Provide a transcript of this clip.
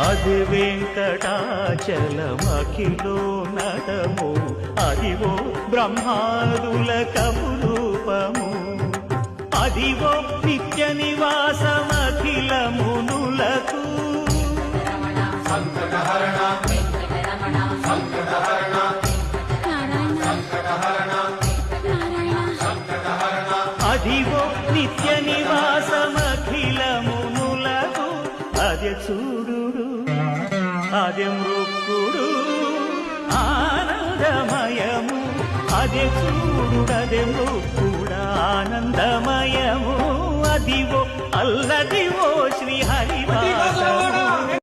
అది వెంకటాచలమఖిలో నటము అదివో బ్రహ్మాదుల కపురూపము అదివో నిత్య నివాసమఖిల మునులకు సంకటహరణ సంకటహరణ సంకటహరణ అదివో నిత్య నివాసమఖిల మునులకు అదే చూడు అదే మృక్కుడు ఆనందమయము అదే చూడు అదే మృక్కుడు ఆనందమయము అదివో అల్లదివో శ్రీహరివాసము